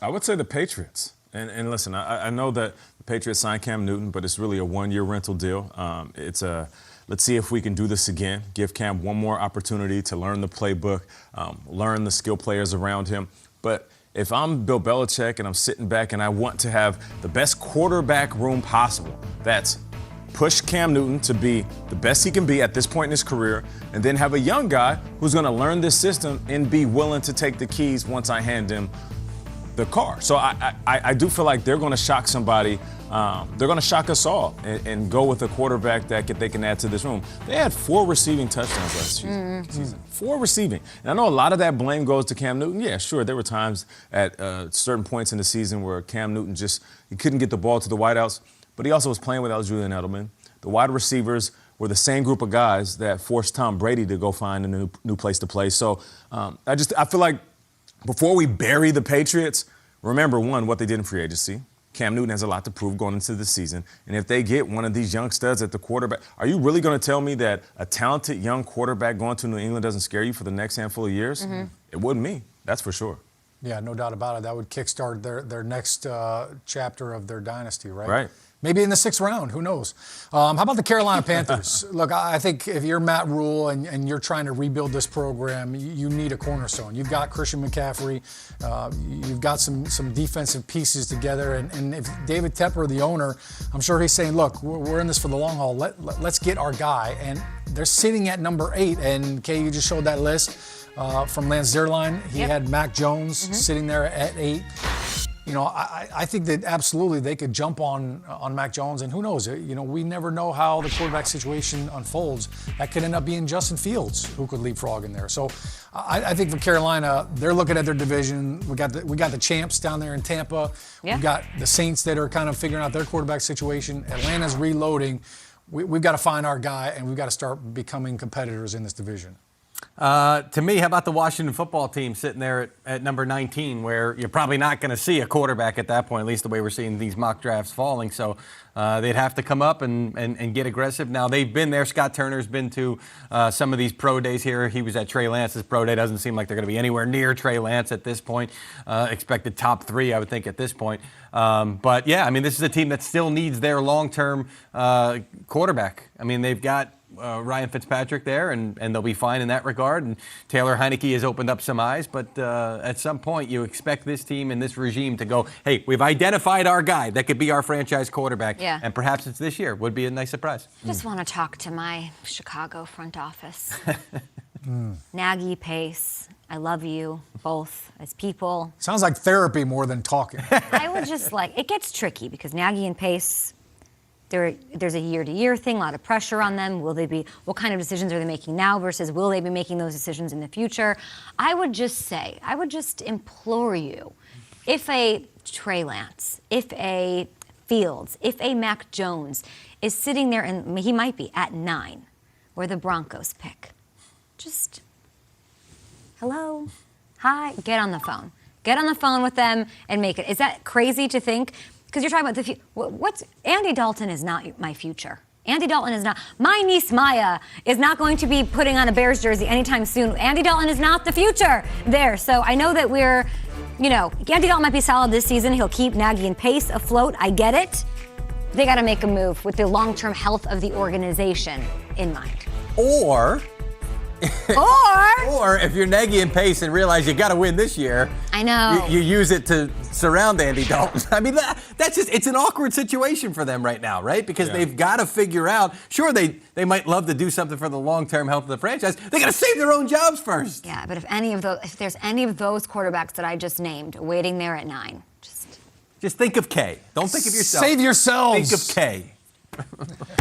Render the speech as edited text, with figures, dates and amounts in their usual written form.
I would say the Patriots. And listen, I know that the Patriots signed Cam Newton, but it's really a one-year rental deal. Let's see if we can do this again. Give Cam one more opportunity to learn the playbook, learn the skill players around him. But if I'm Bill Belichick and I'm sitting back and I want to have the best quarterback room possible, that's push Cam Newton to be the best he can be at this point in his career, and then have a young guy who's going to learn this system and be willing to take the keys once I hand him the car. So I do feel like they're going to shock somebody. They're going to shock us all and go with a quarterback that they can add to this room. They had 4 receiving touchdowns last season. 4 receiving. And I know a lot of that blame goes to Cam Newton. Yeah, sure, there were times at certain points in the season where Cam Newton he couldn't get the ball to the wideouts, but he also was playing without Julian Edelman. The wide receivers were the same group of guys that forced Tom Brady to go find a new place to play. So I feel like before we bury the Patriots, remember, one, what they did in free agency. Cam Newton has a lot to prove going into the season. And if they get one of these young studs at the quarterback, are you really going to tell me that a talented young quarterback going to New England doesn't scare you for the next handful of years? Mm-hmm. It wouldn't me. That's for sure. Yeah, no doubt about it. That would kickstart their next chapter of their dynasty, right? Right. Maybe in the 6th round, who knows? How about the Carolina Panthers? Look, I think if you're Matt Rule and you're trying to rebuild this program, you need a cornerstone. You've got Christian McCaffrey. You've got some defensive pieces together. And if David Tepper, the owner, I'm sure he's saying, look, we're in this for the long haul. Let's get our guy. And they're sitting at number 8. And, Kay, you just showed that list from Lance Zierlein. He had Mac Jones sitting there at 8. You know, I think that absolutely they could jump on Mac Jones, and who knows? You know, we never know how the quarterback situation unfolds. That could end up being Justin Fields who could leapfrog in there. So I think for Carolina, they're looking at their division. We got the champs down there in Tampa. Yeah. We've got the Saints that are kind of figuring out their quarterback situation. Atlanta's reloading. We've got to find our guy, and we've got to start becoming competitors in this division. To me, how about the Washington football team sitting there at number 19, where you're probably not going to see a quarterback at that point, at least the way we're seeing these mock drafts falling. So they'd have to come up and get aggressive. Now, they've been there. Scott Turner's been to some of these pro days here. He was at Trey Lance's pro day. Doesn't seem like they're going to be anywhere near Trey Lance at this point. Expected top 3, I would think, at this point. But, yeah, I mean, this is a team that still needs their long-term quarterback. I mean, they've got Ryan Fitzpatrick there, and they'll be fine in that regard. And Taylor Heineke has opened up some eyes, but at some point you expect this team and this regime to go, hey, we've identified our guy that could be our franchise quarterback, and perhaps it's this year. Would be a nice surprise. I just want to talk to my Chicago front office. Nagy, Pace, I love you both as people. Sounds like therapy more than talking. I would just it gets tricky because Nagy and Pace, there's a year-to-year thing, a lot of pressure on them. What kind of decisions are they making now versus will they be making those decisions in the future? I would just implore you, if a Trey Lance, if a Fields, if a Mac Jones is sitting there, and he might be at 9, where the Broncos pick, just, hello, hi, get on the phone. Get on the phone with them and make it. Is that crazy to think? Because you're talking about the future. Andy Dalton is not my future. Andy Dalton is not. My niece Maya is not going to be putting on a Bears jersey anytime soon. Andy Dalton is not the future there. So I know that Andy Dalton might be solid this season. He'll keep Nagy and Pace afloat. I get it. They got to make a move with the long-term health of the organization in mind. Or if you're Nagy and Pace and realize you got to win this year, I know you use it to surround Andy Dalton. I mean, it's an awkward situation for them right now, right? Because they've got to figure out. Sure, they might love to do something for the long-term health of the franchise. They got to save their own jobs first. Yeah, but if there's any of those quarterbacks that I just named waiting there at 9, just think of K. Don't think of yourself. Save yourselves. Think of K.